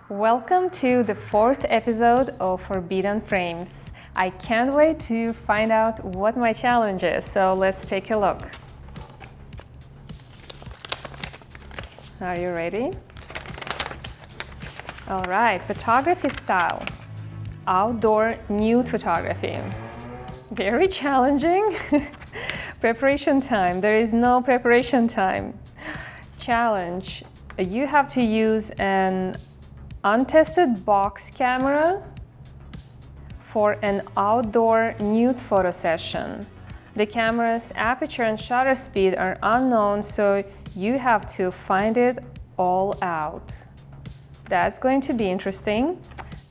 Welcome to the 4th episode of Forbidden Frames. I can't wait to find out what my challenge is, so let's take a look. Are you ready? All right, photography style. Outdoor nude photography. Very challenging. Preparation time. There is no preparation time. Challenge. You have to use an untested box camera for an outdoor nude photo session. The camera's aperture and shutter speed are unknown, so you have to find it all out. That's going to be interesting.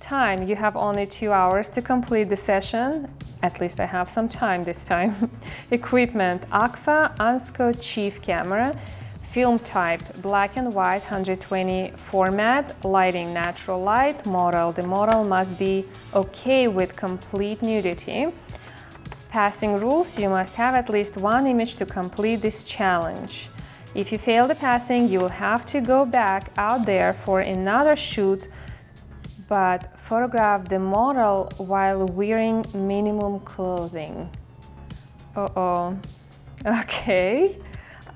Time, you have only 2 hours to complete the session. At least I have some time this time. Equipment, Agfa Asnco Chief camera. Film type, black and white, 120 format. Lighting, natural light. Model, the model must be okay with complete nudity. Passing rules, you must have at least one image to complete this challenge. If you fail the passing, you will have to go back out there for another shoot, but photograph the model while wearing minimum clothing. Uh-oh. Okay.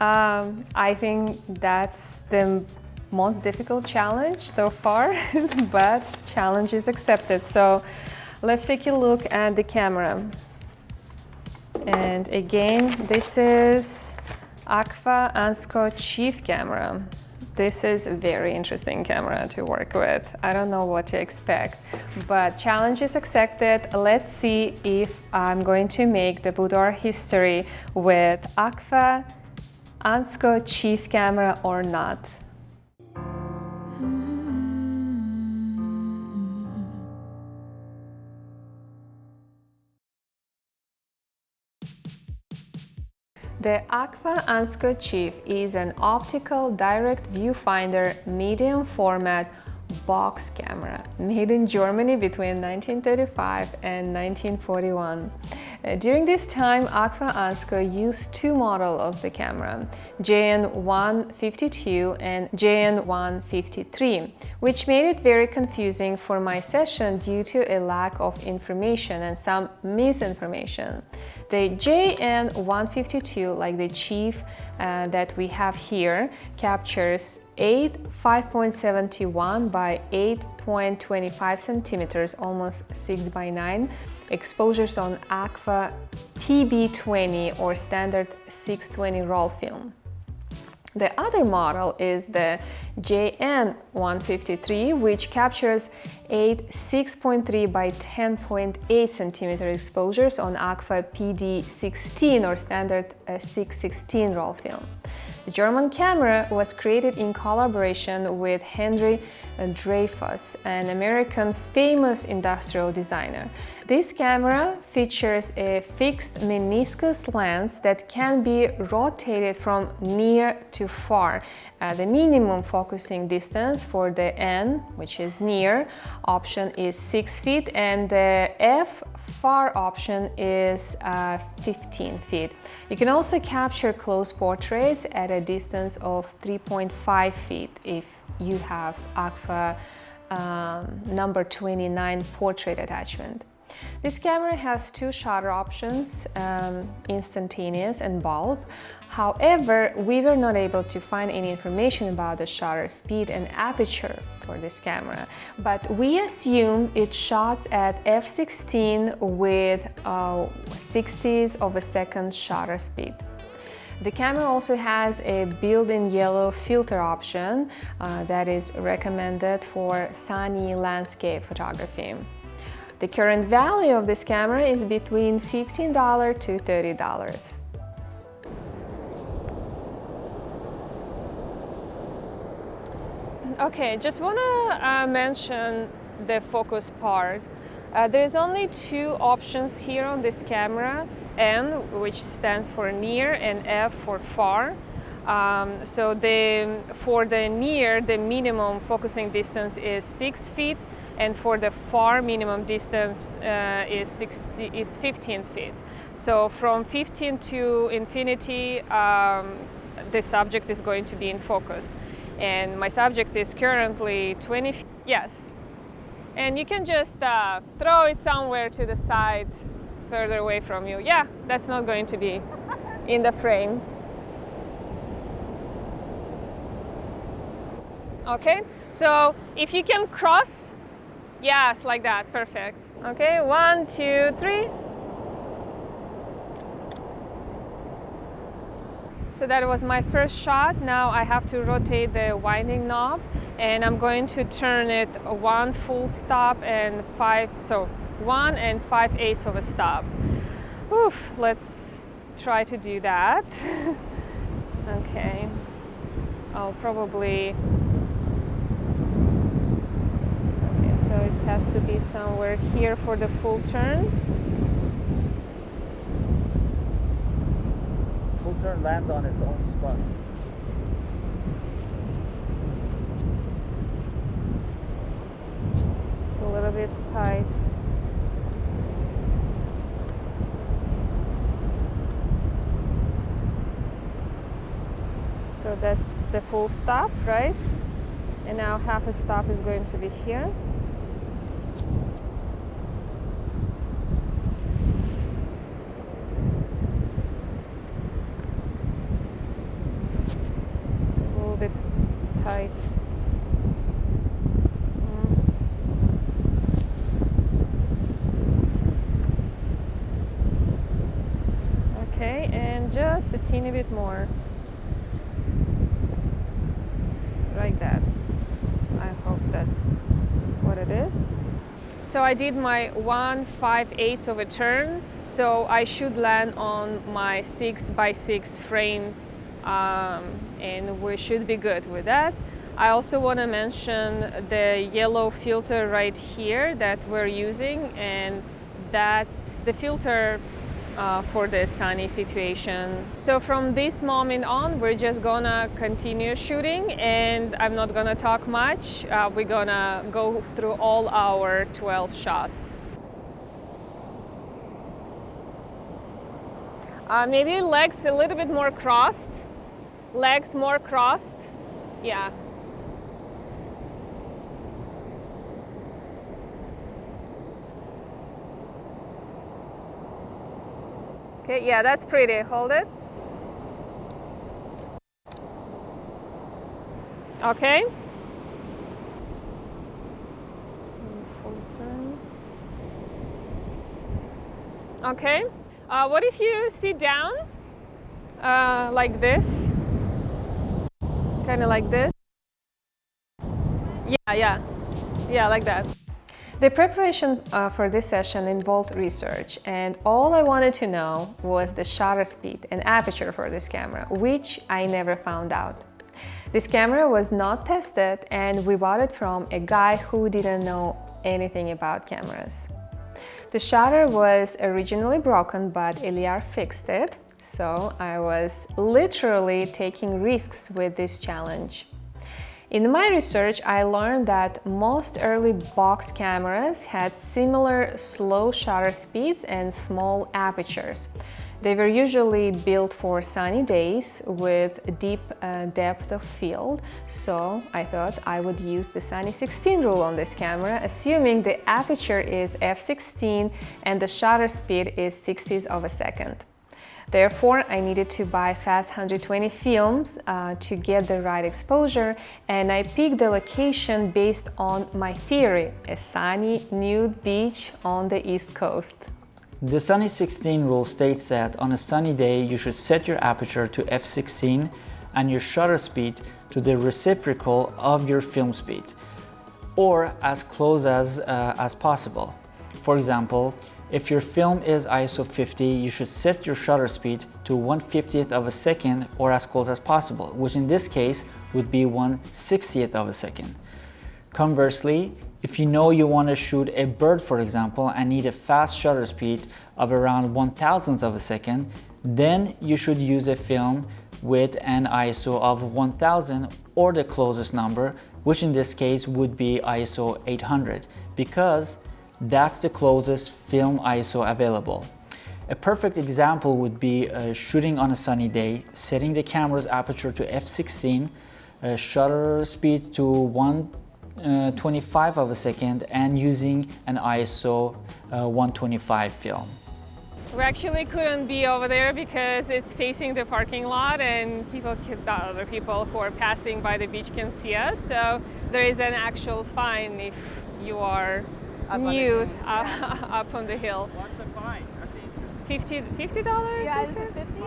I think that's the most difficult challenge so far, but challenge is accepted. So let's take a look at the camera. And again, this is Agfa Asnco Chief camera. This is a very interesting camera to work with. I don't know what to expect, but challenge is accepted. Let's see if I'm going to make the Boudoir history with Agfa Ansco Chief camera or not. The Agfa Ansco Chief is an optical direct viewfinder medium format box camera made in Germany between 1935 and 1941. During this time, Agfa Asnco used two models of the camera, JN152 and JN153, which made it very confusing for my session due to a lack of information and some misinformation. The JN152, like the Chief that we have here, captures 5.71 by 8.25 centimeters, almost 6 by 9 exposures on Agfa PB20 or standard 620 roll film. The other model is the JN153, which captures 6.3 by 10.8 centimeter exposures on Agfa PD16 or standard 616 roll film. The German camera was created in collaboration with Henry Dreyfuss, an American famous industrial designer. This camera features a fixed meniscus lens that can be rotated from near to far. The minimum focusing distance for the N, which is near, option is 6 feet, and the F far option is 15 feet. You can also capture close portraits at a distance of 3.5 feet if you have Agfa number 29 portrait attachment. This camera has two shutter options, instantaneous and bulb. However, we were not able to find any information about the shutter speed and aperture for this camera, but we assume it shots at f/16 with 60th of a second shutter speed. The camera also has a built-in yellow filter option that is recommended for sunny landscape photography. The current value of this camera is between $15 to $30. Okay, just want to mention the focus part. There's only two options here on this camera, N, which stands for near, and F for far. So for the near, the minimum focusing distance is 6 feet, and for the far, minimum distance is 15 feet. So from 15 to infinity, the subject is going to be in focus. and my subject is currently 20. Yes, and you can just throw it somewhere to the side, further away from you. Yeah, that's not going to be in the frame. Okay, so if you can cross, yes, like that, perfect. Okay, 1, 2, 3. So that was my first shot. Now I have to rotate the winding knob, and I'm going to turn it 1 full stop and 1 and 5/8 of a stop. Oof, let's try to do that. Okay, I'll probably, okay, so it has to be somewhere here for the full turn. Full turn lands on its own spot. It's a little bit tight. So that's the full stop, right? And now half a stop is going to be here. It's a little bit tight. Okay, and just a teeny bit more. Like that. I hope that's what it is. So I did my 1 5/8 of a turn, so I should land on my 6x6 frame, and we should be good with that. I also want to mention the yellow filter right here that we're using, and that's the filter for the sunny situation. So from this moment on, we're just gonna continue shooting, and I'm not gonna talk much. We're gonna go through all our 12 shots. Maybe legs a little bit more crossed. Legs more crossed. Yeah. Okay, yeah, that's pretty. Hold it. Okay. Full turn. Okay. What if you sit down like this? Kind of like this? Yeah, like that. The preparation for this session involved research, and all I wanted to know was the shutter speed and aperture for this camera, which I never found out. This camera was not tested, and we bought it from a guy who didn't know anything about cameras. The shutter was originally broken, but Eliar fixed it, so I was literally taking risks with this challenge. In my research, I learned that most early box cameras had similar slow shutter speeds and small apertures. They were usually built for sunny days with deep depth of field, so I thought I would use the sunny 16 rule on this camera, assuming the aperture is f16 and the shutter speed is 60ths of a second. Therefore, I needed to buy fast 120 films to get the right exposure, and I picked the location based on my theory, a sunny, nude beach on the East Coast. The sunny 16 rule states that on a sunny day you should set your aperture to f16 and your shutter speed to the reciprocal of your film speed, or as close as possible. For example, if your film is ISO 50, you should set your shutter speed to 1/50th of a second or as close as possible, which in this case would be 1/60th of a second. Conversely, if you know you want to shoot a bird, for example, and need a fast shutter speed of around 1/1000th of a second, then you should use a film with an ISO of 1000 or the closest number, which in this case would be ISO 800, because that's the closest film ISO available. A perfect example would be shooting on a sunny day, setting the camera's aperture to f16, shutter speed to 1/25 of a second and using an ISO 125 film. We actually couldn't be over there because it's facing the parking lot and other people who are passing by the beach can see us. So there is an actual fine if you are nude up on the hill. What's the fine? $50? Yeah, is it 50?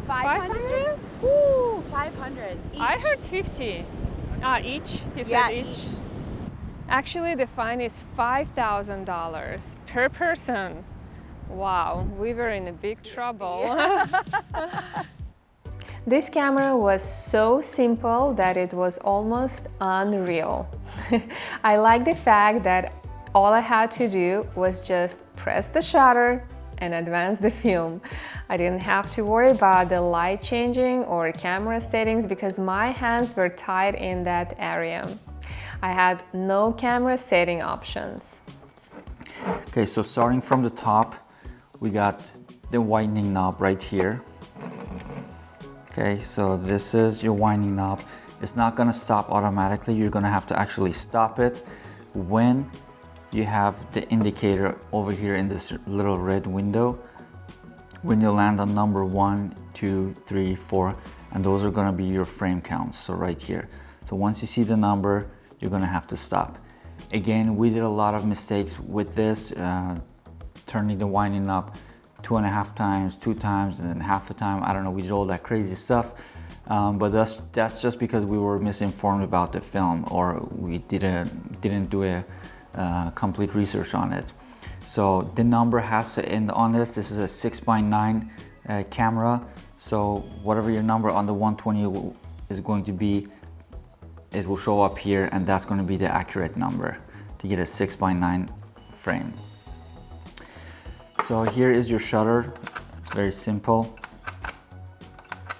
500? Ooh, 500 each. I heard 50. Each? He said each. Actually, the fine is $5,000 per person. Wow, we were in a big trouble. This camera was so simple that it was almost unreal. I like the fact that all I had to do was just press the shutter and advance the film. I didn't have to worry about the light changing or camera settings because my hands were tied in that area. I had no camera setting options. Okay, so starting from the top, we got the winding knob right here. Okay, so this is your winding knob. It's not gonna stop automatically. You're gonna have to actually stop it when you have the indicator over here in this little red window. When you land on number 1, 2, 3, 4, and those are gonna be your frame counts, so right here. So once you see the number, you're gonna have to stop. Again, we did a lot of mistakes with this, turning the winding knob 2.5 times, 2 times, and then half a time. I don't know, we did all that crazy stuff. But that's just because we were misinformed about the film, or we didn't do a complete research on it. So the number has to end on this. This is a 6x9 camera. So whatever your number on the 120 is going to be, it will show up here, and that's going to be the accurate number to get a 6x9 frame. So here is your shutter. It's very simple.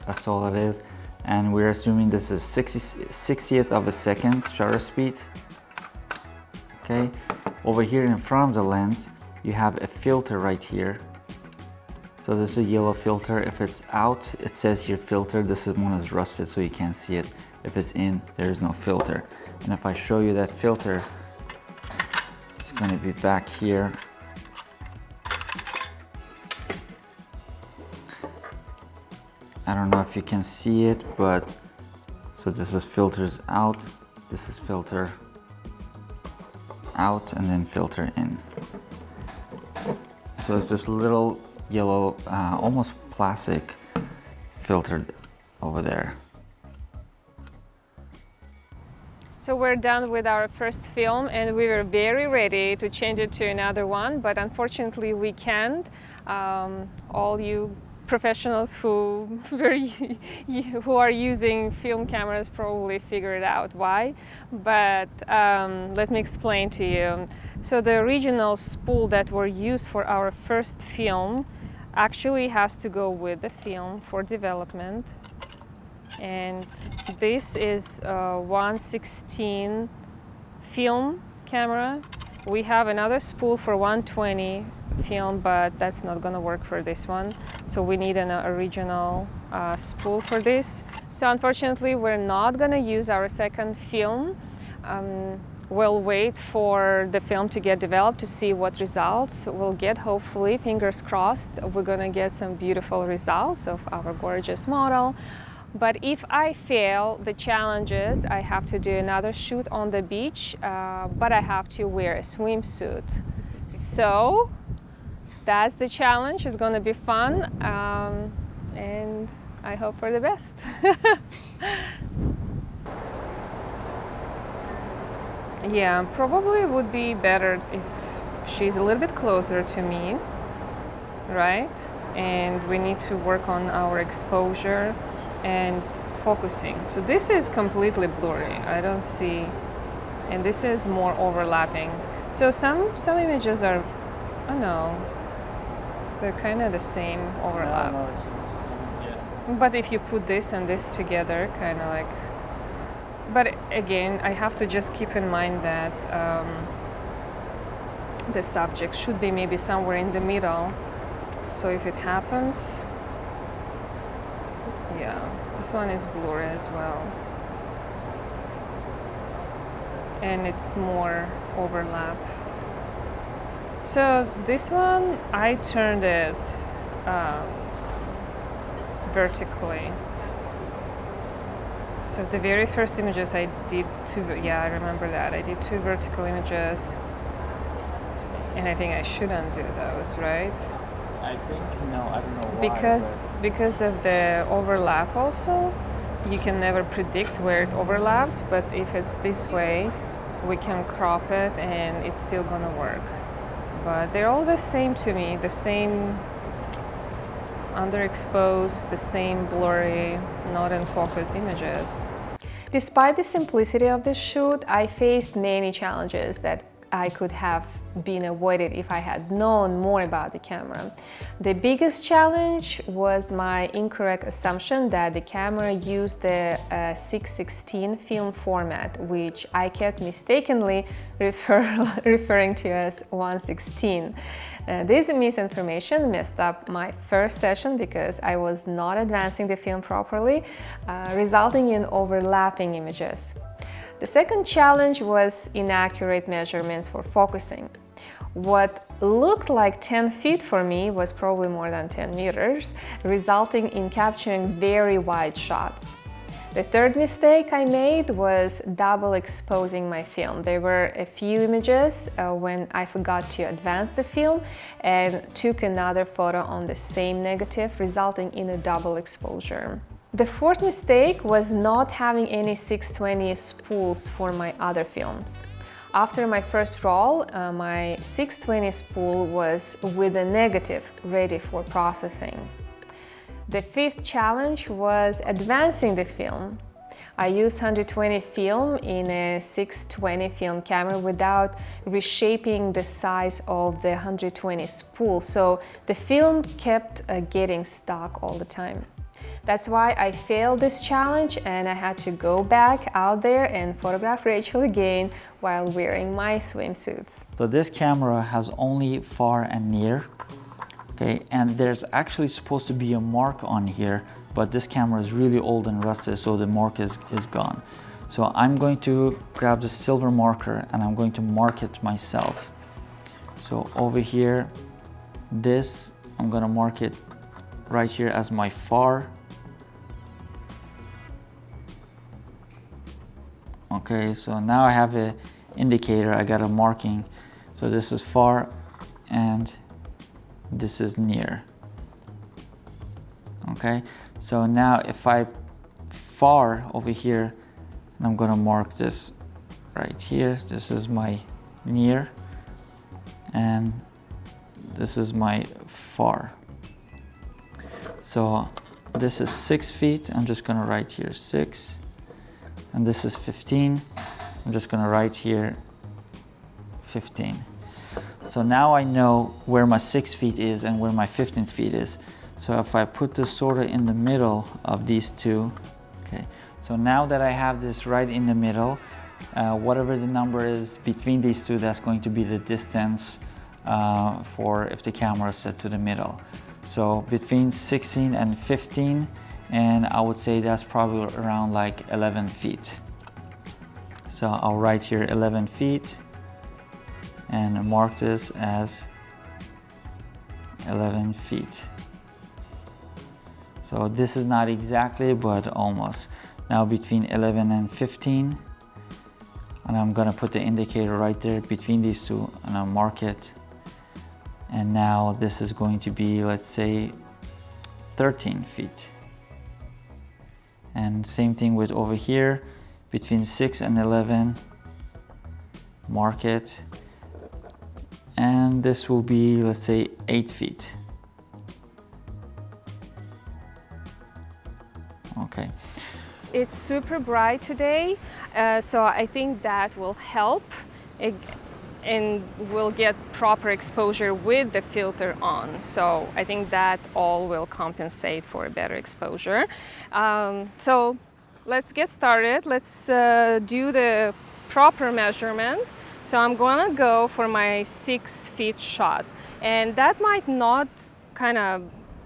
That's all it is. And we're assuming this is 60th of a second shutter speed. Okay. Over here in front of the lens, you have a filter right here. So this is a yellow filter. If it's out, it says here filter. This one is rusted, so you can't see it. If it's in, there is no filter. And if I show you that filter, it's going to be back here. I don't know if you can see it, but so this is filters out, this is filter out, and then filter in. So it's this little yellow, almost plastic filter over there. So we're done with our first film and we were very ready to change it to another one, but unfortunately we can't. All you professionals who are using film cameras probably figured out why, but let me explain to you. So the original spool that were used for our first film actually has to go with the film for development, and this is a 1/16 film camera. We have another spool for 120 film, but that's not gonna work for this one. So we need an original spool for this. So unfortunately, we're not gonna use our second film. We'll wait for the film to get developed to see what results we'll get. Hopefully, fingers crossed, we're gonna get some beautiful results of our gorgeous model. But if I fail the challenges, I have to do another shoot on the beach, but I have to wear a swimsuit. So that's the challenge. It's gonna be fun, and I hope for the best. Yeah, probably it would be better if she's a little bit closer to me, right? And we need to work on our exposure and focusing. So this is completely blurry. I don't see, and this is more overlapping. So some images are, I don't know, they're kind of the same overlap. But if you put this and this together, kind of like, but again, I have to just keep in mind that the subject should be maybe somewhere in the middle. So if it happens, yeah, this one is blurry as well. and it's more overlap. So this one, I turned it vertically. So the very first images I did yeah, I remember that. I did 2 vertical images, and I think I shouldn't do those, right? I think, no, I don't know why. Because of the overlap also, you can never predict where it overlaps, but if it's this way, we can crop it and it's still gonna work. But they're all the same to me, the same underexposed, the same blurry, not in focus images. Despite the simplicity of this shoot, I faced many challenges that I could have been avoided if I had known more about the camera. The biggest challenge was my incorrect assumption that the camera used the 6:16 film format, which I kept mistakenly referring to as 1:16. This misinformation messed up my first session because I was not advancing the film properly, resulting in overlapping images. The second challenge was inaccurate measurements for focusing. What looked like 10 feet for me was probably more than 10 meters, resulting in capturing very wide shots. The third mistake I made was double exposing my film. There were a few images when I forgot to advance the film and took another photo on the same negative, resulting in a double exposure. The fourth mistake was not having any 620 spools for my other films. After my first roll, my 620 spool was with a negative ready for processing. The fifth challenge was advancing the film. I used 120 film in a 620 film camera without reshaping the size of the 120 spool, so the film kept getting stuck all the time. That's why I failed this challenge and I had to go back out there and photograph Rachel again while wearing my swimsuits. So this camera has only far and near, okay, and there's actually supposed to be a mark on here, but this camera is really old and rusted, so the mark is gone. So I'm going to grab the silver marker and I'm going to mark it myself. So over here, this, I'm gonna mark it right here as my far. Okay, so now I have an indicator, I got a marking. So this is far and this is near. Okay, so now if I far over here, I'm gonna mark this right here. This is my near and this is my far. So this is 6 feet. I'm just gonna write here 6. And this is 15. I'm just gonna write here 15. So now I know where my 6 feet is and where my 15 feet is. So if I put this sort of in the middle of these two, okay. So now that I have this right in the middle, whatever the number is between these two, that's going to be the distance for if the camera is set to the middle. So between 16 and 15, and I would say that's probably around like 11 feet. So I'll write here 11 feet and mark this as 11 feet. So this is not exactly, but almost. Now between 11 and 15, and I'm gonna put the indicator right there between these two and I'll mark it. And now this is going to be, let's say, 13 feet. And same thing with over here, between 6 and 11, mark it. And this will be, let's say, 8 feet. Okay. It's super bright today, so I think that will help and we'll get proper exposure with the filter on. So I think that all will compensate for a better exposure. So let's get started. Let's do the proper measurement. So I'm gonna go for my 6 feet shot. And that might not kind of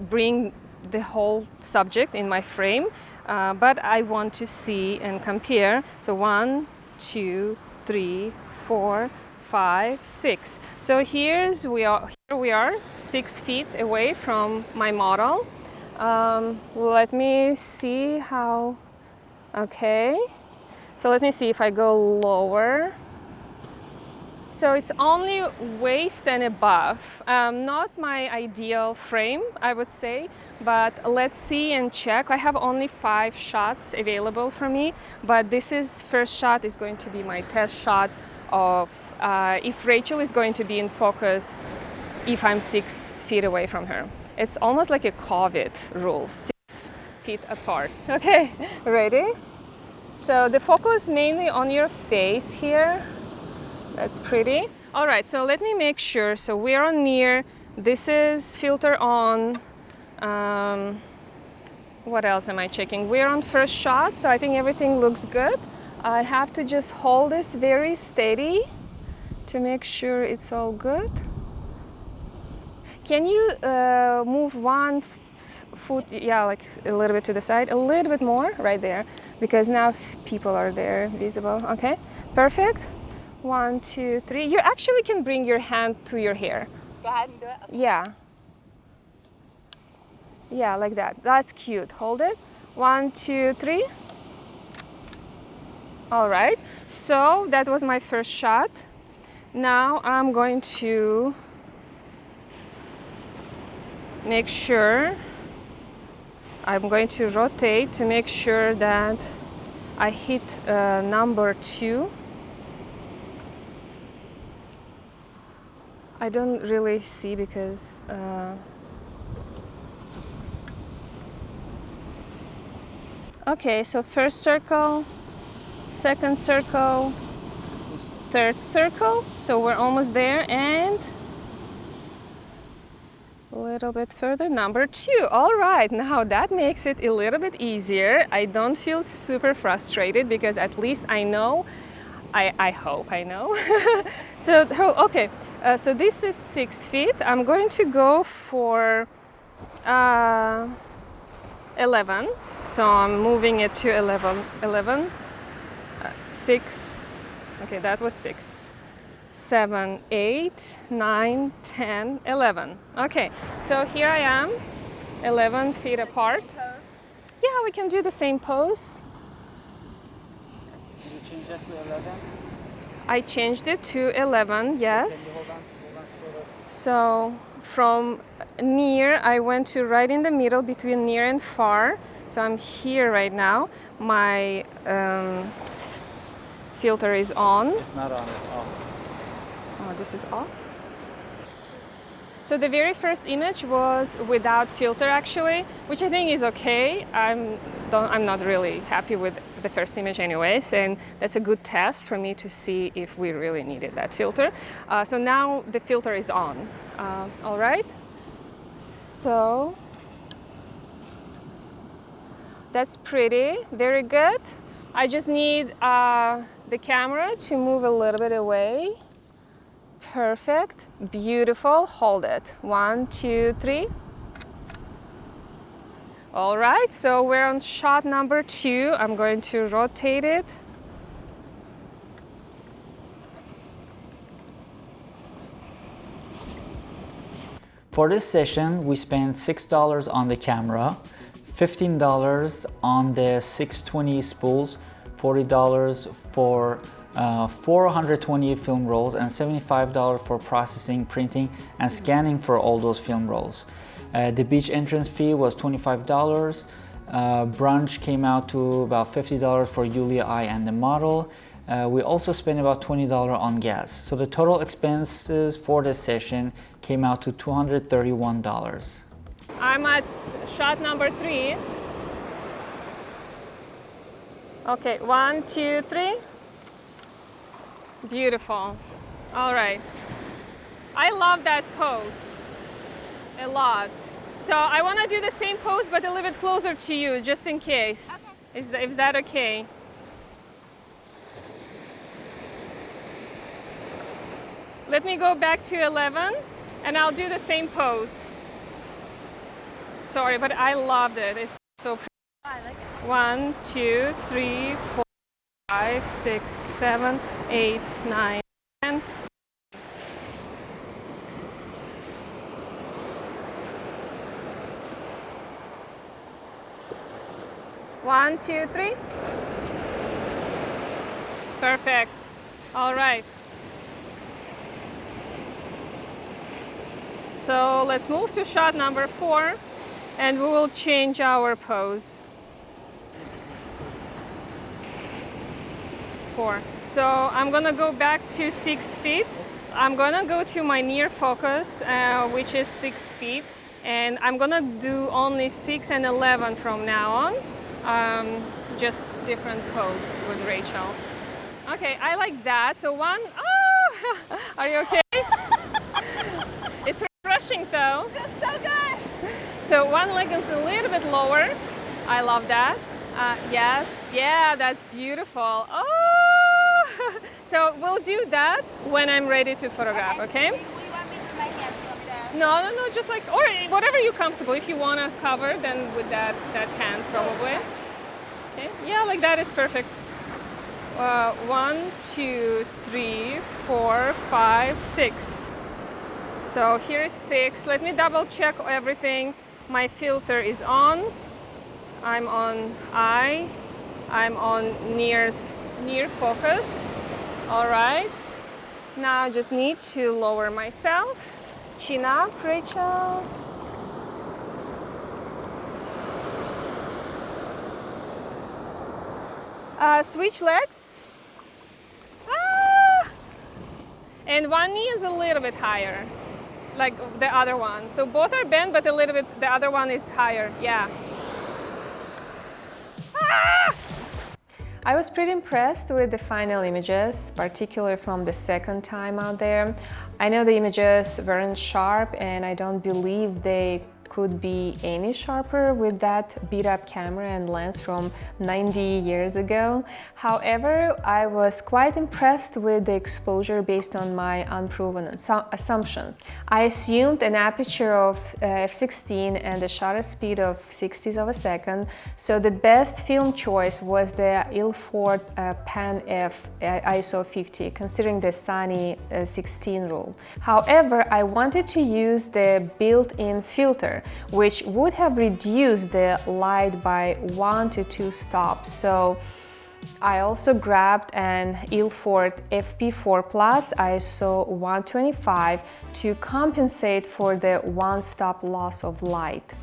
bring the whole subject in my frame, but I want to see and compare. So 1, 2, 3, 4, 5, 6. So here we are 6 feet away from my model. Let me see how, okay. So let me see if I go lower. So it's only waist and above. Not my ideal frame, I would say, but let's see and check. I have only 5 shots available for me, but this is first shot is going to be my test shot of if Rachel is going to be in focus if I'm 6 feet away from her. It's almost like a COVID rule, 6 feet apart. Okay, ready? So the focus mainly on your face here. That's pretty. All right, so let me make sure. So we're on near. This is filter on. What else am I checking? We're on first shot, so I think everything looks good. I have to just hold this very steady to make sure it's all good. Can you move one foot, yeah, like a little bit to the side, a little bit more, right there, because now people are there visible. Okay, perfect. 1, 2, 3. You actually can bring your hand to your hair. Go ahead and do it. Okay. Yeah. Yeah, like that. That's cute. Hold it. 1, 2, 3. All right. So that was my first shot. Now I'm going to make sure, I'm going to rotate to make sure that I hit number 2. I don't really see because okay, so first circle, second circle, third circle, so we're almost there, and a little bit further, number 2. All right, now that makes it a little bit easier. I don't feel super frustrated because at least I know, I hope I know. So okay. So this is 6 feet. I'm going to go for 11. So I'm moving it to 11. 6. Okay, that was 6. 7, 8, 9, 10, 11. Okay, so here I am, 11 feet apart. Yeah, we can do the same pose. Did you change that to 11? I changed it to 11, yes. So from near, I went to right in the middle between near and far. So I'm here right now. My filter is on. It's not on, it's off. Oh, this is off. So the very first image was without filter actually, which I think is okay. I'm not really happy with the first image anyways, and that's a good test for me to see if we really needed that filter. So now the filter is on. All right. So that's pretty, very good. I just need the camera to move a little bit away. Perfect, beautiful, hold it. 1, 2, 3. All right, so we're on shot number 2. I'm going to rotate it. For this session, we spent $6 on the camera, $15 on the 620 spools, $40 for 420 film rolls, and $75 for processing, printing, and scanning for all those film rolls. The beach entrance fee was $25. Brunch came out to about $50 for Yulia, I, and the model. We also spent about $20 on gas. So the total expenses for this session came out to $231. I'm at shot number 3. Okay, 1, 2, 3. Beautiful. All right. I love that pose a lot. So I want to do the same pose, but a little bit closer to you, just in case. Okay. Is that okay? Let me go back to 11, and I'll do the same pose. Sorry, but I loved it. It's so pretty. I like it. 1, 2, 3, 4, 5, 6, 7, 8, 9, 10. One, two, three. Perfect. All right. So let's move to shot number 4 and we will change our pose. 4. So I'm gonna go back to 6 feet. I'm gonna go to my near focus, which is 6 feet. And I'm gonna do only 6 and 11 from now on. Just different pose with Rachel. Okay, I like that. So one, oh, are you okay? It's refreshing though. Feels so good. So one leg is a little bit lower. I love that. Yes, yeah, that's beautiful. Oh, so we'll do that when I'm ready to photograph, okay? What do you want me to do with my hands? You want me to... No, just like, or whatever you're comfortable. If you want to cover, then with that hand probably. Okay, yeah, like that is perfect. 1, 2, 3, 4, 5, 6. So here is 6. Let me double check everything. My filter is on. I'm on eye. I'm on near focus. All right. Now I just need to lower myself. Chin up, Rachel. Switch legs. And one knee is a little bit higher, like the other one. So both are bent, but a little bit, the other one is higher, yeah. I was pretty impressed with the final images, particularly from the second time out there. I know the images weren't sharp and I don't believe they could be any sharper with that beat-up camera and lens from 90 years ago. However, I was quite impressed with the exposure based on my unproven assumption. I assumed an aperture of f/16 and a shutter speed of 60s of a second, so the best film choice was the Ilford Pan F ISO 50, considering the sunny 16 rule. However, I wanted to use the built-in filter, which would have reduced the light by 1 to 2 stops. So I also grabbed an Ilford FP4 Plus ISO 125 to compensate for the one-stop loss of light.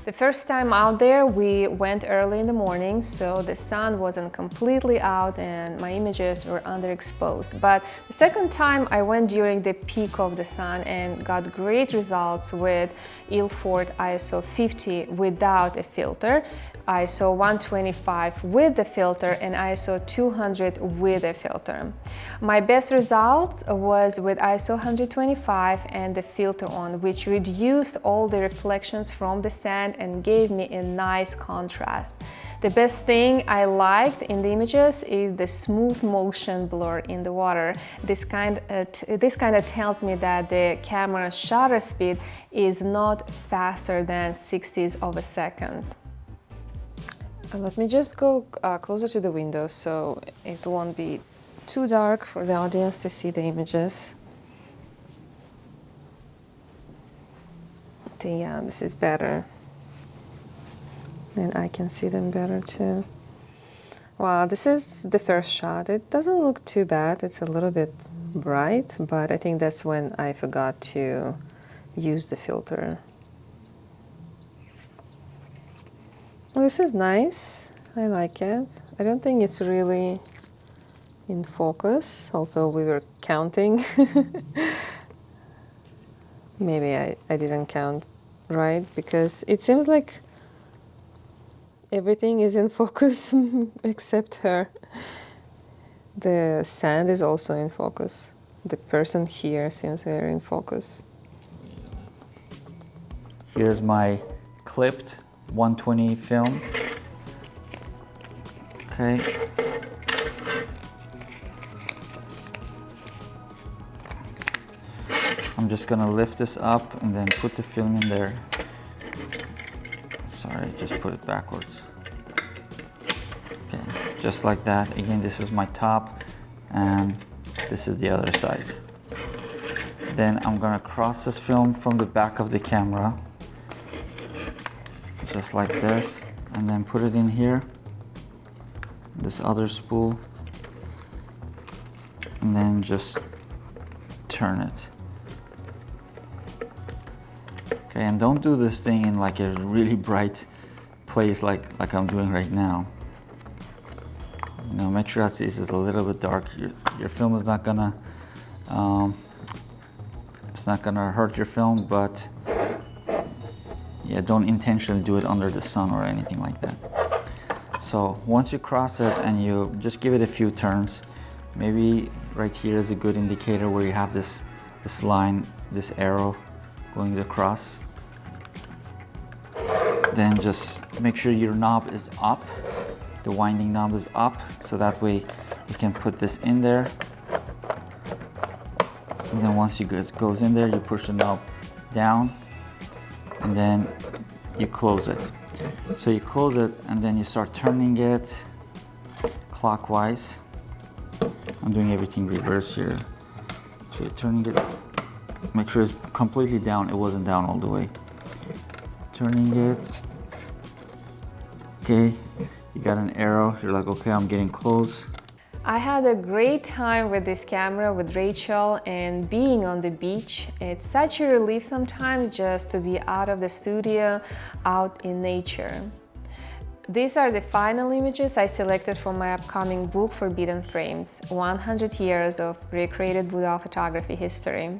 The first time out there, we went early in the morning, so the sun wasn't completely out and my images were underexposed. But the second time I went during the peak of the sun and got great results with Ilford ISO 50 without a filter, ISO 125 with the filter and ISO 200 with a filter. My best result was with ISO 125 and the filter on, which reduced all the reflections from the sand and gave me a nice contrast. The best thing I liked in the images is the smooth motion blur in the water. This kind of tells me that the camera's shutter speed is not faster than 60s of a second. Let me just go closer to the window so it won't be too dark for the audience to see the images. Yeah, this is better. And I can see them better too. Wow, this is the first shot. It doesn't look too bad. It's a little bit bright, but I think that's when I forgot to use the filter. This is nice. I like it. I don't think it's really in focus, although we were counting. Maybe I didn't count right, because it seems like everything is in focus except her. The sand is also in focus. The person here seems very in focus. Here's my clipped 120 film. Okay. I'm just gonna lift this up and then put the film in there. Sorry, just put it backwards. Okay, just like that. Again, this is my top and this is the other side. Then I'm gonna cross this film from the back of the camera, just like this, and then put it in here, this other spool, and then just turn it. Okay, and don't do this thing in like a really bright place like I'm doing right now. You know, make sure that this is a little bit dark. Your film is not gonna, it's not gonna hurt your film, but yeah, don't intentionally do it under the sun or anything like that. So once you cross it and you just give it a few turns, maybe right here is a good indicator where you have this line, this arrow going across. Then just make sure your knob is up, the winding knob is up, so that way you can put this in there. And then once it goes in there, you push the knob down, and then you close it. So you close it, and then you start turning it clockwise. I'm doing everything reverse here. So you're turning it, make sure it's completely down. It wasn't down all the way. Turning it. Okay, you got an arrow. You're like, okay, I'm getting close. I had a great time with this camera with Rachel and being on the beach. It's such a relief sometimes just to be out of the studio, out in nature. These are the final images I selected for my upcoming book, Forbidden Frames, 100 Years of Recreated Boudoir Photography History.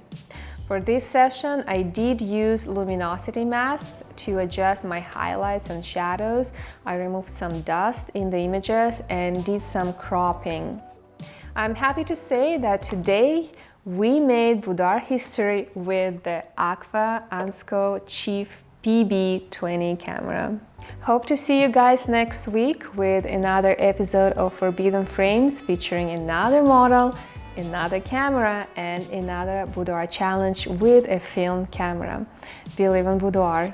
For this session, I did use luminosity masks to adjust my highlights and shadows. I removed some dust in the images and did some cropping. I'm happy to say that today we made boudoir history with the Agfa Asnco Chief PB20 camera. Hope to see you guys next week with another episode of Forbidden Frames featuring another model, another camera, and another boudoir challenge with a film camera. We live in boudoir.